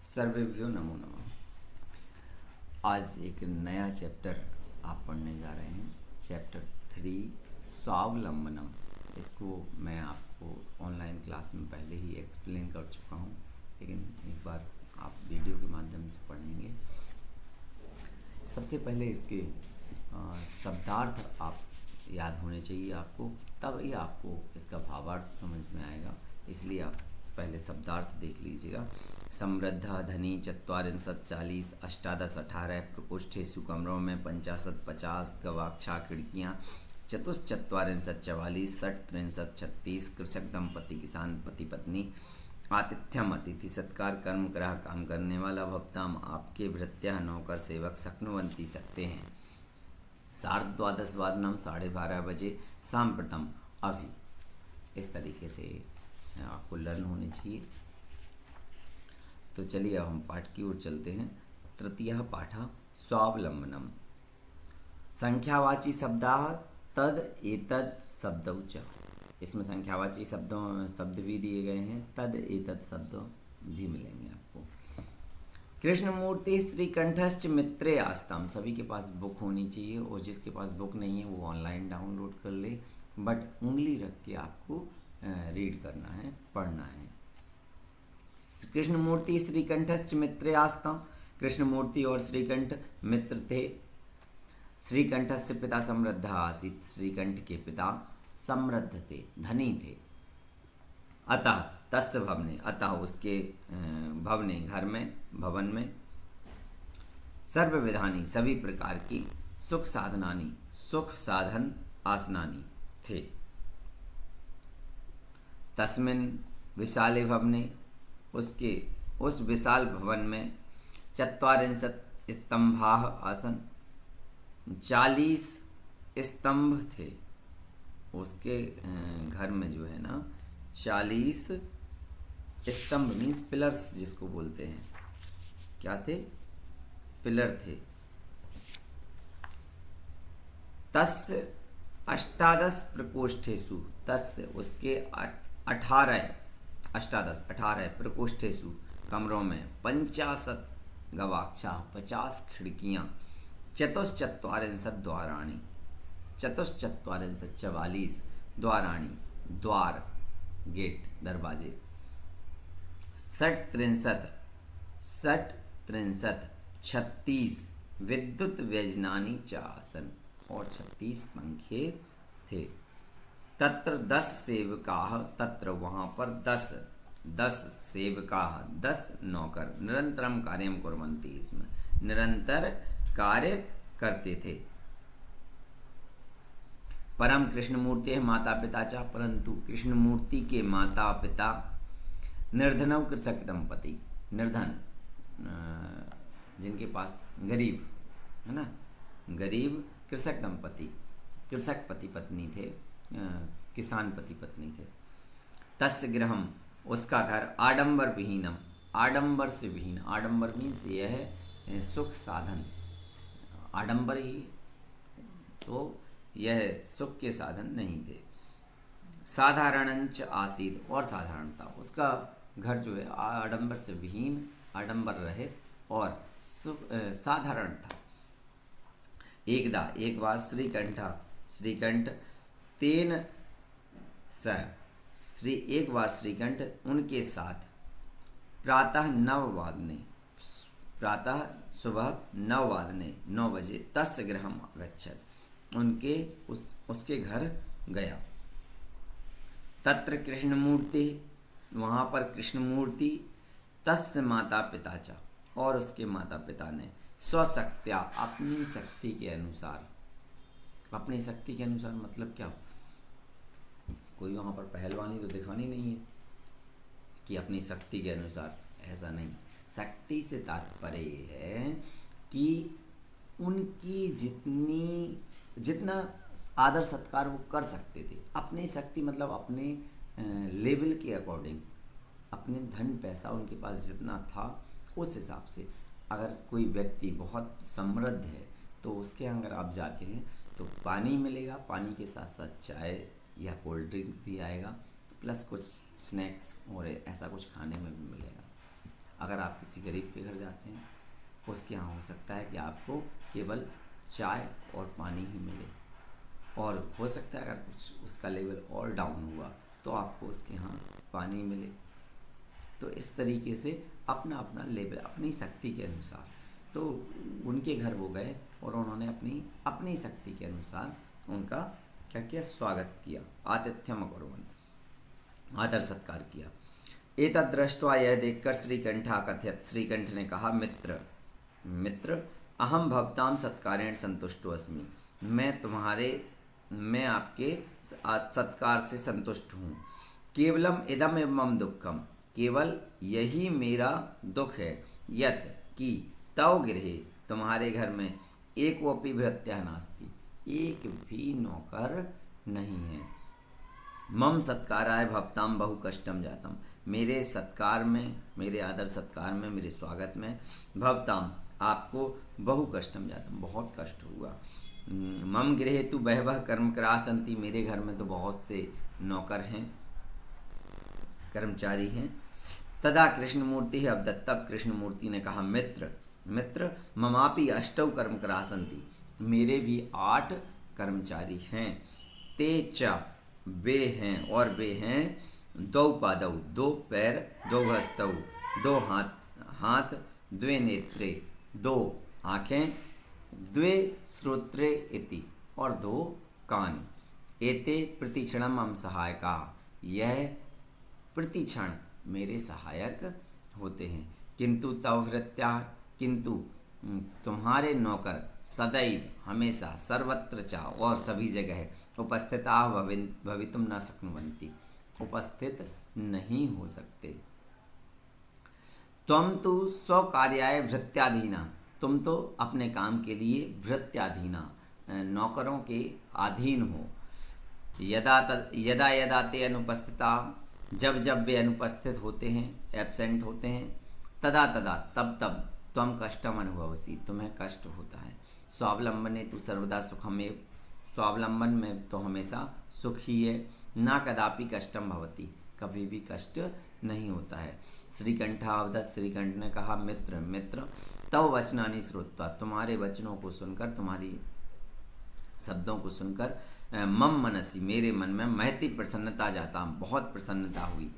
सर्वेभ्यो नमो नमः। आज एक नया चैप्टर आप पढ़ने जा रहे हैं, चैप्टर 3 स्वावलंबनम। इसको मैं आपको ऑनलाइन क्लास में पहले ही एक्सप्लेन कर चुका हूँ, लेकिन एक बार आप वीडियो के माध्यम से पढ़ेंगे। सबसे पहले इसके शब्दार्थ आप याद होने चाहिए आपको, तब ही आपको इसका भावार्थ समझ में आएगा। इसलिए आप पहले शब्दार्थ देख लीजिएगा। समृद्ध धनी 44 40 अष्टादश 18 प्रकोष्ठेषु कमरों में 50 50 गवाक्षा खिड़कियाँ 44 44 60 63 36 कृषक दंपति किसान पति पत्नी आतिथ्यम अतिथि सत्कार कर्म ग्रह काम करने वाला भवताम आपके भृत्या नौकर सेवक शक्नुवंती सकते हैं। 12:30 वादनम 12:30 बजे सांप्रतम अभी। इस तरीके से आपको लर्न होने चाहिए। तो चलिए अब हम पाठ की ओर चलते हैं। तृतीय पाठ स्वावलंबनम। संख्यावाची शब्दाः तद एतद शब्दौ च। इसमें संख्यावाची शब्द भी दिए गए हैं, तद एतद शब्द भी मिलेंगे आपको। कृष्णमूर्ति श्रीकंठश्च मित्रे आस्ताम। सभी के पास बुक होनी चाहिए, और जिसके पास बुक नहीं है वो ऑनलाइन डाउनलोड कर ले, बट उंगली रख के आपको रीड करना है, पढ़ना है। कृष्णमूर्ति श्रीकंठश्च मित्रे आस्ताम। कृष्णमूर्ति और श्रीकंठ मित्र थे। श्रीकंठस्य पिता समृद्ध आसीत्। श्रीकंठ के पिता समृद्ध थे, धनी थे। अतः तस्य भवने, अतः उसके भवने घर में, भवन में सर्वविधानी सभी प्रकार की सुख साधनानी सुख साधन आसनानी थे। तस्मिन् विशाले भवने, उसके उस विशाल भवन में 44 स्तंभाः आसन। 40 स्तंभ थे। उसके घर में जो है ना 40 स्तंभ मीन्स पिलर्स जिसको बोलते हैं। क्या थे? पिलर थे। तस्य अष्टादश प्रकोष्ठेषु। तस्य उसके 18 अष्टादश 18 प्रकोष्ठेषु कमरों में 50 गवाक्षा 50 खिड़कियाँ 44 द्वाराणि 44 द्वाराणि द्वार गेट दरवाजे 60 63 36 विद्युत व्यजनानि च आसन, और 36 पंखे थे। तत्र 10 सेवकाः। तत्र वहाँ पर 10 सेवकाः 10 नौकर निरंतरम कार्यम कुर्वन्ति। इसमें निरंतर कार्य करते थे। परम कृष्णमूर्ति माता पिता च। परंतु कृष्णमूर्ति के माता पिता निर्धनव कृषक दंपति, निर्धन जिनके पास गरीब है ना, गरीब कृषक दंपति, कृषक पति पत्नी थे, किसान पति पत्नी थे। तस्य गृहम, उसका घर आडंबर विहीनम, आडंबर से विहीन। आडंबर मीन्स यह है सुख साधन, आडंबर ही तो यह सुख के साधन नहीं थे। साधारणंच आसीत्, और साधारणता। उसका घर जो है आडंबर से विहीन, आडंबर रहित और साधारण था। एक बार श्रीकंठ तेन सह, एक बार श्रीकंठ उनके साथ प्रातः 9 वादने, प्रातः सुबह 9 वादने 9 बजे तस्य गृहम अगच्छत्, उनके उसके घर गया। तत्र कृष्णमूर्ति, वहाँ पर कृष्णमूर्ति, तस्य माता पिता च, और उसके माता पिता ने स्वशक्त्या अपनी शक्ति के अनुसार, अपनी शक्ति के अनुसार मतलब क्या? कोई वहाँ पर पहलवानी तो दिखानी नहीं है कि अपनी शक्ति के अनुसार, ऐसा नहीं। शक्ति से तात्पर्य है कि उनकी जितना आदर सत्कार वो कर सकते थे, अपनी शक्ति मतलब अपने लेवल के अकॉर्डिंग, अपने धन पैसा उनके पास जितना था उस हिसाब से। अगर कोई व्यक्ति बहुत समृद्ध है तो उसके यहाँ अगर आप जाते हैं तो पानी मिलेगा, पानी के साथ साथ चाय या कोल्ड ड्रिंक भी आएगा, प्लस कुछ स्नैक्स और ऐसा कुछ खाने में भी मिलेगा। अगर आप किसी गरीब के घर जाते हैं, उसके यहाँ हो सकता है कि आपको केवल चाय और पानी ही मिले, और हो सकता है अगर कुछ उसका लेवल और डाउन हुआ तो आपको उसके यहाँ पानी मिले। तो इस तरीके से अपना अपना लेवल, अपनी शक्ति के अनुसार, तो उनके घर वो गए और उन्होंने अपनी अपनी शक्ति के अनुसार उनका क्या किया, स्वागत किया, आतिथ्यम अकुर्वन्, आदर सत्कार किया। एतद् दृष्ट्वा, यह देखकर श्रीकंठ कथयत्, श्रीकंठ ने कहा, मित्र मित्र अहम भवताम सत्कारेण संतुष्टो अस्मि, मैं आपके सत्कार से संतुष्ट हूँ। केवलम इदम एवं दुखम, केवल यही मेरा दुख है, यत् कि तव गृहे, तुम्हारे घर में, एक वोपि भृत्यः नास्ति, एक भी नौकर नहीं है। मम सत्काराय भवताम बहु कष्टम जातम, मेरे सत्कार में, मेरे आदर सत्कार में, मेरे स्वागत में, भवताम आपको, बहु कष्टम जातम बहुत कष्ट हुआ। मम गृहे तु बहवः कर्मकराः सन्ति, मेरे घर में तो बहुत से नौकर हैं, कर्मचारी हैं। तदा कृष्णमूर्ति है अवदत्, तब कृष्णमूर्ति ने कहा, मित्र मित्र ममापि अष्टौ कर्मकराः सन्ति, मेरे भी 8 कर्मचारी हैं। ते च, वे हैं, और वे हैं, द्वौ पादौ, 2 पैर, 2 हस्तौ, 2 हाथ, 2 नेत्रे, 2 आँखें, 2 श्रोत्रे इति, और 2 कान। एते प्रतिक्षणम मम सहायका, यह प्रतिक्षण मेरे सहायक होते हैं। किंतु तव भृत्याः, किंतु तुम्हारे नौकर, सदैव हमेशा, सर्वत्र च, और सभी जगह, उपस्थिताः भवितुम न शक्नुवन्ति, उपस्थित नहीं हो सकते। त्वं तु स्वकार्याय भृत्याधीना, तुम तो अपने काम के लिए भृत्याधीना, नौकरों के अधीन हो। यदा यदा ते अनुपस्थिता, जब जब वे अनुपस्थित होते हैं, एब्सेंट होते हैं, तदा तदा, तब तब, त्वं कष्टम अनुभवसि, तुम्हें कष्ट होता है। स्वावलंबने तु सर्वदा सुखमेव, स्वावलंबन में तो हमेशा सुख ही है। ना कदापि कष्टम भवति, कभी भी कष्ट नहीं होता है। श्रीकंठावदत्, श्रीकंठ ने कहा, मित्र मित्र तव वचनानि श्रुत्वा, तुम्हारे वचनों को सुनकर, तुम्हारी शब्दों को सुनकर, मम मनसि, मेरे मन में, महती प्रसन्नता जाता, बहुत प्रसन्नता हुई।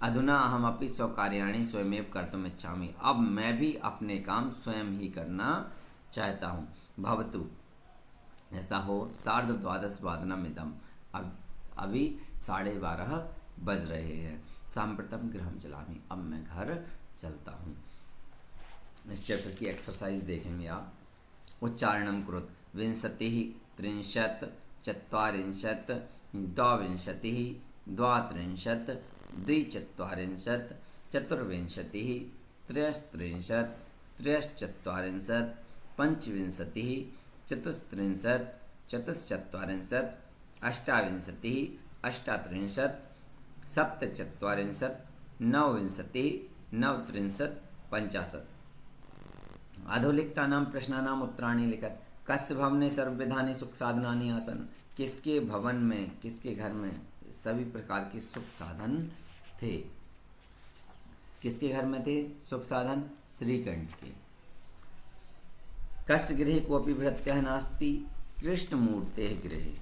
अधुना अहम अपि स्वकार्याणि स्वयमेव कर्तुम् इच्छामि, अब मैं भी अपने काम स्वयं ही करना चाहता हूँ। भवतु, ऐसा हो, 12:30 इदम्, अब अभी 12:30 बज रहे हैं। सांप्रतम गृहं चलामि, अब मैं घर चलता हूँ। इस चैप्टर की एक्सरसाइज देखेंगे आप। उच्चारणम कुरुत, 20, 30, 40, 22, 32, द्विचत्वारिंशत्, 24, 33, 43, 25, 34, 44, 28, 38, 47, 49, 39, 50। अधोलिखितानां प्रश्नानाम् उत्तराणि लिखत। कस्य भवने सर्वविधानि सुख साधनानि आसन्, किसके भवन में, किसके घर में सभी प्रकार के सुख साधन थे, किसके घर में थे सुख साधन, श्रीकंठ के। कस्य गृहे कोऽपि भृत्यः नास्ति, कृष्णमूर्तेः गृहे,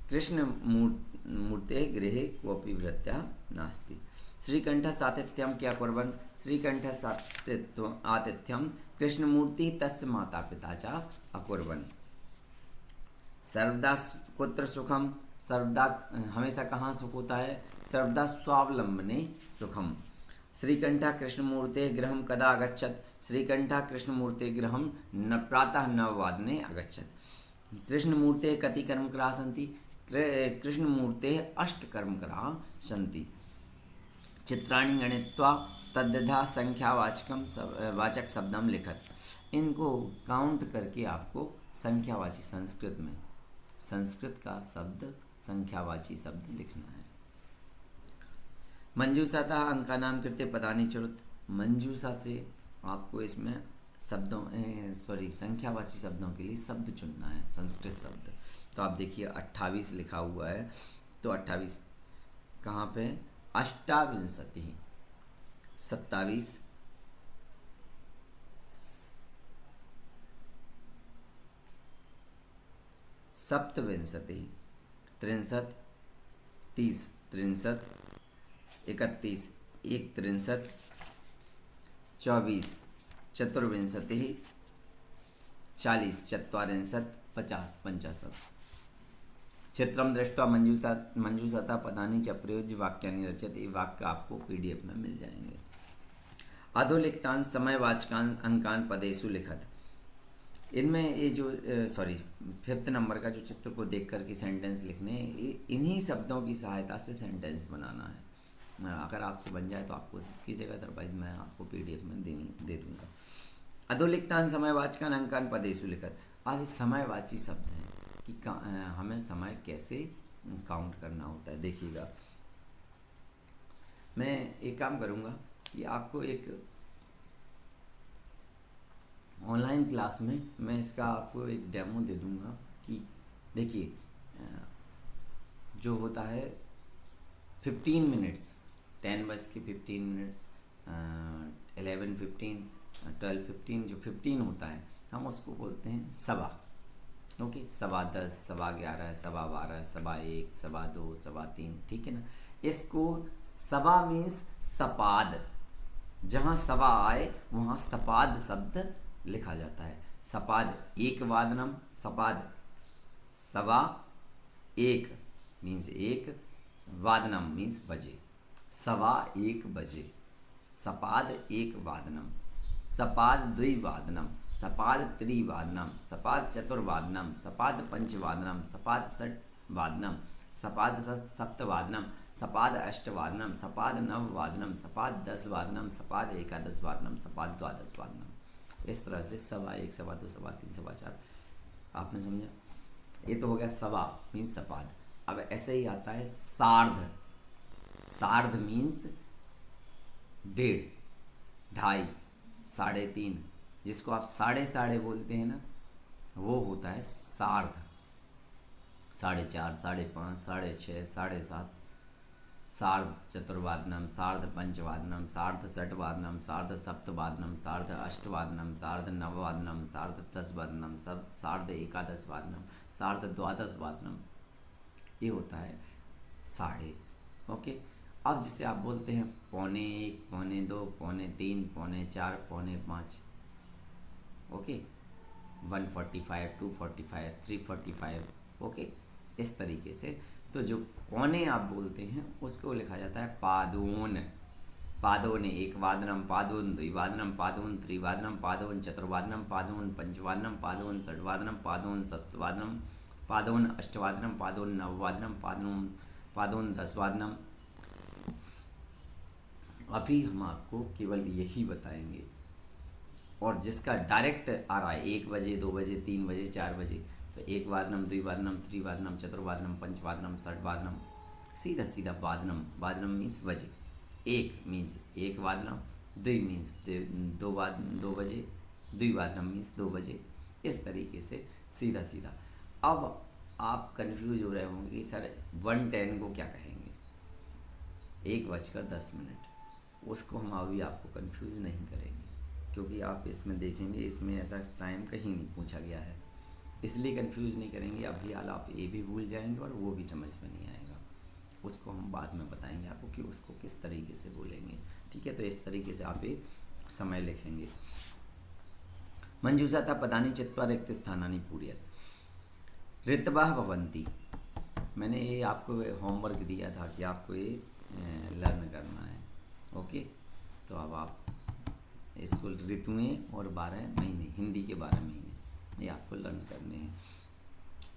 कृष्णमूर्तेः गृहे कोऽपि भृत्यः नास्ति। श्रीकंठ सातिथ्यम क्या कुर्वन्, श्रीकंठ आतिथ्यम कृष्णमूर्ति तस्य माता पिता च अकुर्वन्। सर्वदा कुत्र सुखम, सर्वदा हमेशा कहाँ सुख होता है, सर्वदा स्वावलंबने सुखम। श्रीकंठ कृष्णमूर्ते गृहं कदा अगच्छत्, श्रीकंठ कृष्णमूर्ते गृहं न प्रातः 9 अगच्छत्। कृष्णमूर्ते कति कर्मकराः सन्ति, कृष्णमूर्ते 8 कर्मकराः सन्ति। चित्राणि गणित्वा तद्धा संख्यावाचकम वाचक शब्दम लिखत, इनको काउंट करके आपको संख्यावाची, संस्कृत में संस्कृत का शब्द संख्यावाची शब्द लिखना है। मंजूषातः अंकानां कृते पदानि चुरुत, मंजूषा से आपको इसमें शब्दों संख्यावाची शब्दों के लिए शब्द चुनना है, संस्कृत शब्द। तो आप देखिए 28 लिखा हुआ है, तो 28 कहाँ पे, 28, 27, सप्तविंशति, 63, 30, 63, 31, 63, 24, चतुर्विंशति, 40, 44, 50, 65। चित्रम दृष्ट्वा मंजूषता पदानि च प्रयोज्य वाक्यानि रचयति। ये वाक्य आपको PDF में मिल जाएंगे। अधोलिखितान समयवाचकान अंकान पदेषु लिखत। इनमें ये जो 5th नंबर का जो चित्र को देख कर के सेंटेंस लिखने, इन्हीं शब्दों की सहायता से सेंटेंस बनाना है। अगर आपसे बन जाए तो आप कोशिश कीजिएगा, अदरवाइज मैं आपको PDF में दे दूँगा। अधोलिखितान समयवाचकान अंकान पदेषु लिखत। अब समयवाची शब्द हैं कि हमें समय कैसे काउंट करना होता है। देखिएगा, मैं एक काम करूँगा कि आपको एक ऑनलाइन क्लास में मैं इसका आपको एक डेमो दे दूँगा कि देखिए, जो होता है 15 मिनट्स, 10:15, 11:15, 12:15, जो 15 होता है हम उसको बोलते हैं सवा। ओके, 10:15, 11:15, 12:15, 1:15, 2:15, 3:15, ठीक है ना। इसको सवा मीन्स सपाद, जहाँ सवा आए वहाँ सपाद शब्द लिखा जाता है। सपाद एक वादनम, सपाद सवा, एक मीन्स एक, वादनम मीन्स बजे, सवा एक बजे, सपाद एक वादनम, सपाद द्विवादनम, सपाद त्रिवादनम, सपाद चतुर्वादनम, सपाद पंचवादनम, सपाद षट्वादनम, सपाद सप्तवादनम, सपाद अष्टवादनम, सपाद नववादनम, सपाद 10 वादनम, सपाद एकादश वादनम, सपाद द्वादश वादनम। इस तरह से सवा एक, सवा दो, सवा तीन, सवा चार। आपने समझा? ये तो हो गया सवा मीन्स सपाद। अब ऐसे ही आता है सार्ध। सार्ध मीन्स 1.5, 2.5, 3.5, जिसको आप साढ़े बोलते हैं ना, वो होता है सार्ध। 4.5, 5.5, 6.5, 7.5, सार्ध चतुर्वादनम, सार्ध पंचवादनम, सार्ध षट्वादनम, सार्ध सप्तवादनम, सार्ध अष्टवादनम, सार्ध नववादनम, सार्ध 10 वादनम, सार्ध एकादश वादनम, सार्ध द्वादश वादनम। ये होता है साढ़े। ओके, अब जिसे आप बोलते हैं 1:15, 1:15, 1:15, 3, 4, 4:45। ओके, 1:45, 2:45, 3:45। ओके, इस तरीके से तो जो पौने आप बोलते हैं उसको लिखा जाता है पादोन। पादोन एक वादनम, पादोन द्विवादनम, पादोन त्रिवादनम, पादोन चतुर्वादनम, पादोन पंचवादनम, पादोन षट्वादनम, पादोन सप्तवादनम, पादोन अष्टवादनम, पादोन नववादनम, पादोन 10 वादनम। अभी हम आपको केवल यही बताएंगे, और जिसका डायरेक्ट आ रहा है 1 बजे, 2 बजे, 3 बजे, 4 बजे, तो 1 वादनम, द्विवादनम, त्रिवादनम, चतुर्वादनम, पंचवादनम, षट्वादनम, सीधा सीधा वादनम। वादनम मीन्स बजे। 1 मीन्स 1 वादनम, 2 मीन्स 2 बजे, द्विवादनम मीन्स 2 बजे। इस तरीके से सीधा सीधा। अब आप कंफ्यूज हो रहे होंगे सर 1:10 को क्या कहेंगे, 1:10। उसको हम अभी आपको कंफ्यूज नहीं करेंगे, क्योंकि आप इसमें देखेंगे इसमें ऐसा टाइम कहीं नहीं पूछा गया है, इसलिए कंफ्यूज नहीं करेंगे। अभी हाल आप ये भी भूल जाएंगे और वो भी समझ में नहीं आएगा। उसको हम बाद में बताएंगे आपको कि उसको किस तरीके से बोलेंगे। ठीक है, तो इस तरीके से आप ये समय लिखेंगे। मंजूषा था पदानि चित्वा रिक्त स्थानानि पूरयत। ऋतवः भवन्ति। मैंने ये आपको होमवर्क दिया था कि आपको ये लर्न करना है। ओके, तो अब आप इसको ऋतुएं और 12 महीने, हिंदी के 12 महीने ये आपको लर्न करने हैं।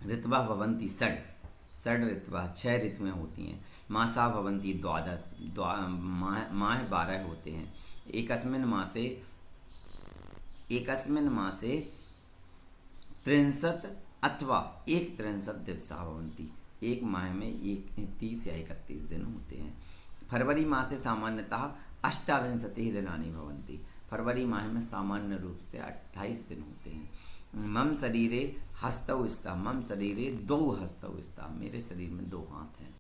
ऋतवः भवन्ति षड्, षड् ऋतवः 6 ऋतुएं होती हैं। मासा भवन्ति द्वादश, माह 12 होते हैं। एकस्मिन् मासे 63 अथवा 1 दिवसा भवन्ति। एक माह में 30 या 31 दिन होते हैं। फरवरी मासे सामान्यतः 28 दिनानि भवन्ति। फरवरी माह में सामान्य रूप से 28 दिन होते हैं। मम शरीरे हस्तौ स्तः, मम शरीरे 2 हस्तौ स्तः, मेरे शरीर में 2 हाथ हैं।